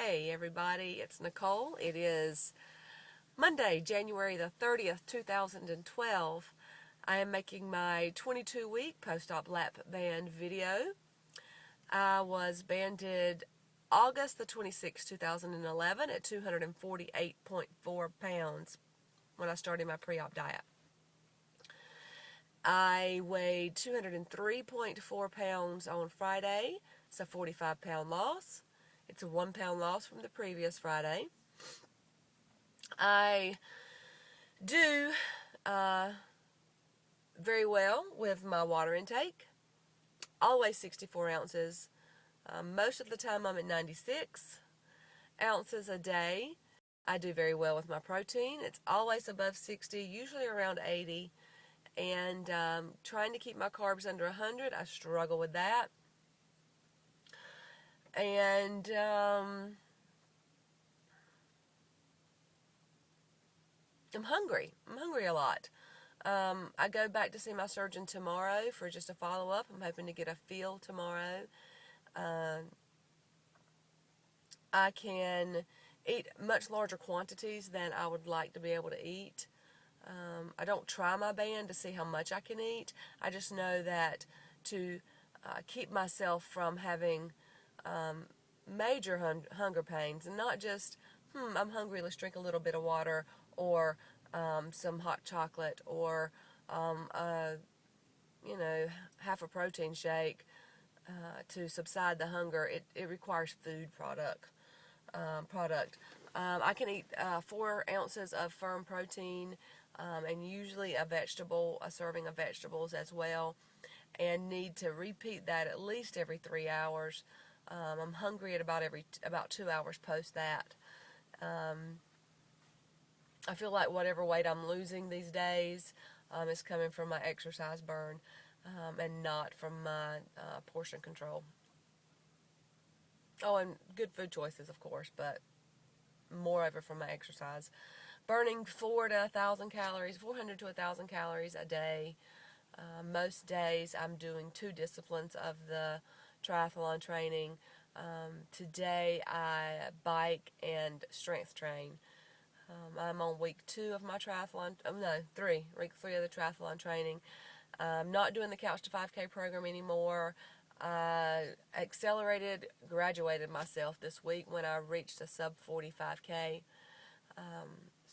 Hey everybody, it's Nicole. It is Monday, January the 30th, 2012. I am making my 22-week post-op lap band video. I was banded August the 26th, 2011 at 248.4 pounds when I started my pre-op diet. I weighed 203.4 pounds on Friday. It's a 45-pound loss. It's a 1-pound loss from the previous Friday. I do very well with my water intake. Always 64 ounces. Most of the time I'm at 96 ounces a day. I do very well with my protein. It's always above 60, usually around 80. And trying to keep my carbs under 100, I struggle with that. And I'm hungry. I'm hungry a lot. I go back to see my surgeon tomorrow for just a follow-up. I'm hoping to get a feel tomorrow. I can eat much larger quantities than I would like to be able to eat. I don't try my band to see how much I can eat. I just know that to keep myself from having major hunger pains, and not just, I'm hungry, let's drink a little bit of water, or some hot chocolate, or half a protein shake to subside the hunger. It requires food product. I can eat 4 ounces of firm protein and usually a serving of vegetables as well, and need to repeat that at least every 3 hours. I'm hungry at about 2 hours post that. I feel like whatever weight I'm losing these days is coming from my exercise burn and not from my portion control. Oh, and good food choices, of course, but moreover from my exercise. Burning 400 to 1,000 calories a day. Most days I'm doing 2 disciplines of the triathlon training. Today I bike and strength train. I'm on week 2 of my triathlon. Week 3 of the triathlon training. I'm not doing the Couch to 5K program anymore. I graduated myself this week when I reached a sub 45K.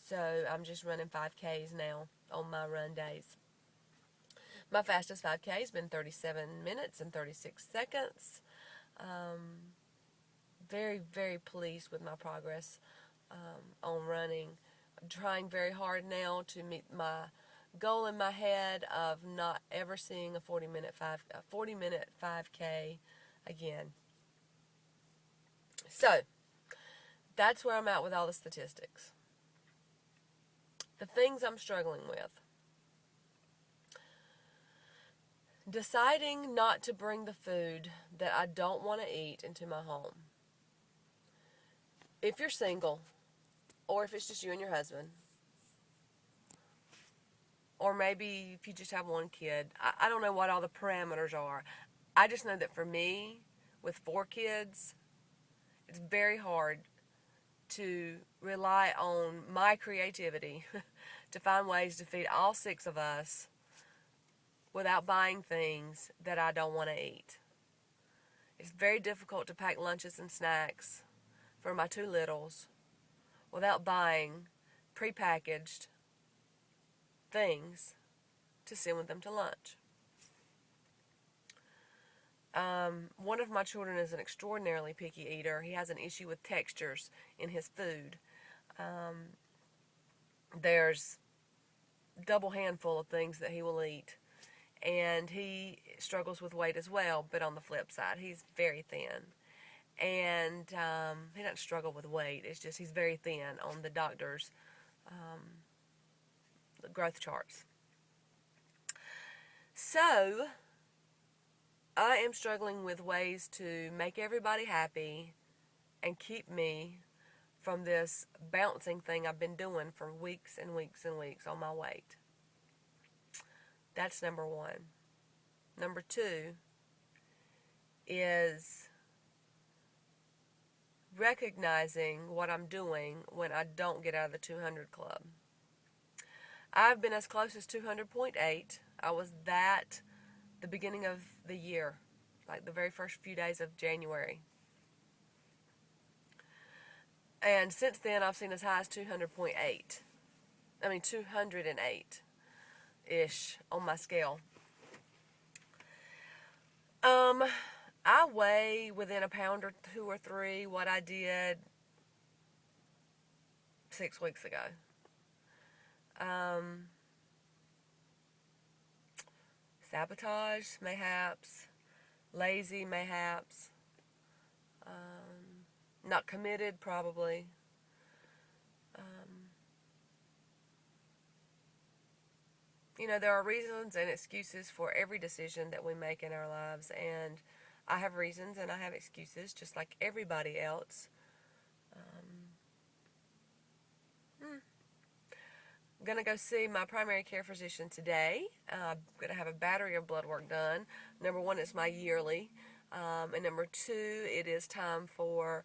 So I'm just running 5Ks now on my run days. My fastest 5K has been 37 minutes and 36 seconds. Very, very pleased with my progress on running. I'm trying very hard now to meet my goal in my head of not ever seeing a 40-minute 5K again. So, that's where I'm at with all the statistics. The things I'm struggling with. Deciding not to bring the food that I don't want to eat into my home. If you're single, or if it's just you and your husband, or maybe if you just have one kid, I don't know what all the parameters are. I just know that for me, with 4 kids, it's very hard to rely on my creativity to find ways to feed all 6 of us without buying things that I don't want to eat. It's very difficult to pack lunches and snacks for my 2 littles without buying prepackaged things to send with them to lunch. One of my children is an extraordinarily picky eater. He has an issue with textures in his food. There's double handful of things that he will eat, and he struggles with weight as well, but on the flip side, he's very thin. And he doesn't struggle with weight. It's just he's very thin on the doctor's growth charts. So, I am struggling with ways to make everybody happy and keep me from this bouncing thing I've been doing for weeks and weeks and weeks on my weight. That's number 1. Number 2 is recognizing what I'm doing when I don't get out of the 200 club. I've been as close as 200.8. I was that the beginning of the year, like the very first few days of January. And since then, I've seen as high as 200.8. 208-ish on my scale. I weigh within a pound or 2 or 3 what I did 6 weeks ago. Sabbotage, mayhaps. Lazy, mayhaps. Not committed, probably. There are reasons and excuses for every decision that we make in our lives, and I have reasons and I have excuses just like everybody else. I'm going to go see my primary care physician today. I'm going to have a battery of blood work done. Number 1, it's my yearly. And number 2, it is time for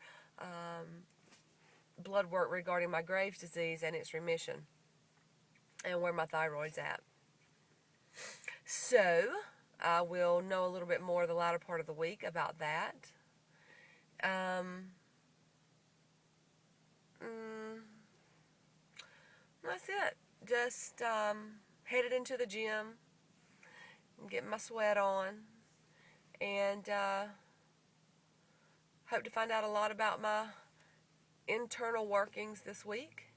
blood work regarding my Graves' disease and its remission and where my thyroid's at. So, I will know a little bit more the latter part of the week about that. That's it. Just headed into the gym, getting my sweat on, and hope to find out a lot about my internal workings this week.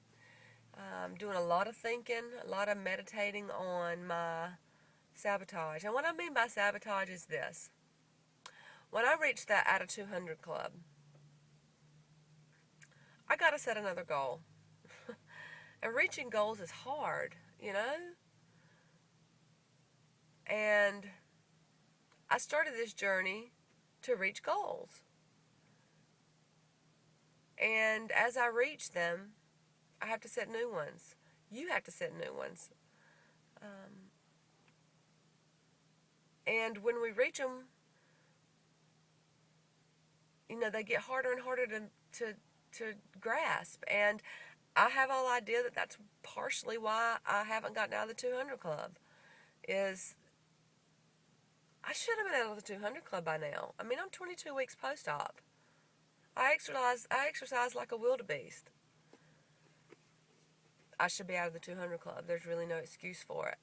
I'm doing a lot of thinking, a lot of meditating on my sabotage. And what I mean by sabotage is this. When I reach that out of 200 club, I got to set another goal. And reaching goals is hard, And I started this journey to reach goals. And as I reach them, I have to set new ones. You have to set new ones. And when we reach them, they get harder and harder to grasp. And I have all idea that that's partially why I haven't gotten out of the 200 club. Is I should have been out of the 200 club by now. I'm 22 weeks post-op. I exercise like a wildebeest. I should be out of the 200 club. There's really no excuse for it.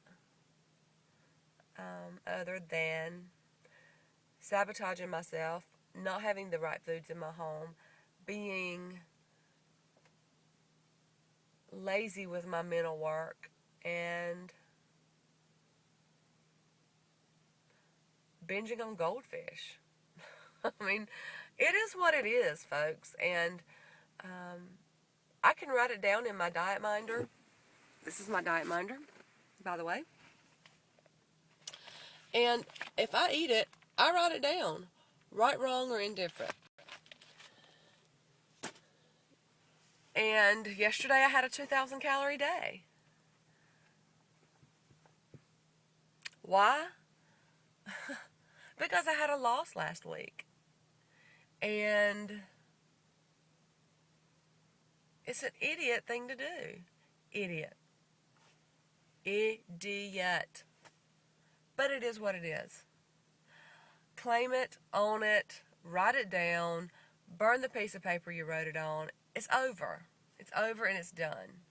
Other than sabotaging myself, not having the right foods in my home, being lazy with my mental work, and binging on goldfish. It is what it is, folks. And I can write it down in my diet minder. This is my diet minder, by the way. And if I eat it, I write it down. Right, wrong, or indifferent. And yesterday I had a 2,000 calorie day. Why? Because I had a loss last week. And it's an idiot thing to do. Idiot. But it is what it is. Claim it, own it, write it down, burn the piece of paper you wrote it on. It's over. It's over and it's done.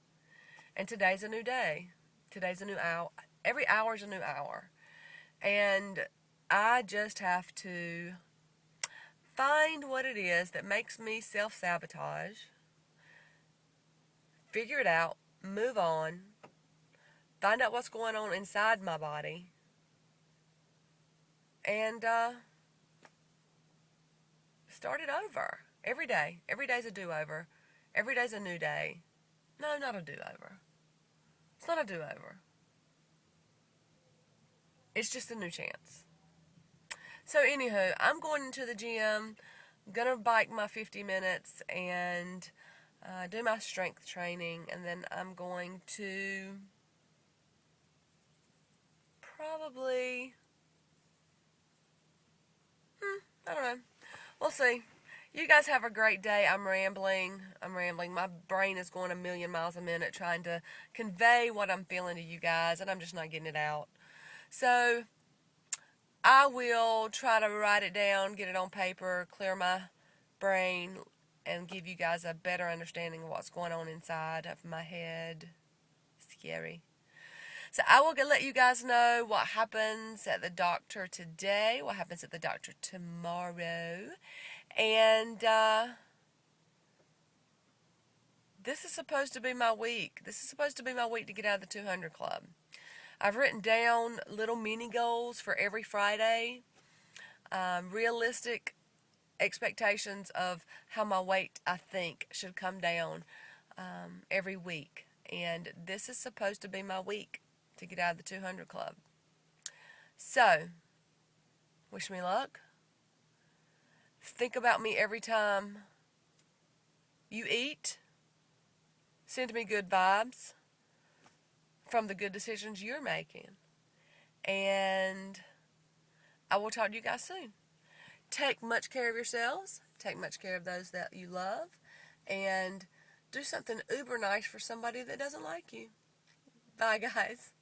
And today's a new day. Today's a new hour. Every hour is a new hour. And I just have to find what it is that makes me self-sabotage, figure it out, move on, find out what's going on inside my body, and start it over. Every day. Every day's a do-over. Every day's a new day. No, not a do-over. It's not a do-over. It's just a new chance. So anywho, I'm going into the gym, gonna bike my 50 minutes and do my strength training, and then I'm going to probably, I don't know, we'll see. You guys have a great day. I'm rambling. My brain is going a million miles a minute trying to convey what I'm feeling to you guys, and I'm just not getting it out. So I will try to write it down, get it on paper, clear my brain, and give you guys a better understanding of what's going on inside of my head. Scary. So I will let you guys know what happens at the doctor today, what happens at the doctor tomorrow. And this is supposed to be my week. This is supposed to be my week to get out of the 200 Club. I've written down little mini goals for every Friday, realistic expectations of how my weight, I think, should come down every week. And this is supposed to be my week to get out of the 200 Club. So, wish me luck. Think about me every time you eat. Send me good vibes from the good decisions you're making. And I will talk to you guys soon. Take much care of yourselves. Take much care of those that you love. And do something uber nice for somebody that doesn't like you. Bye, guys.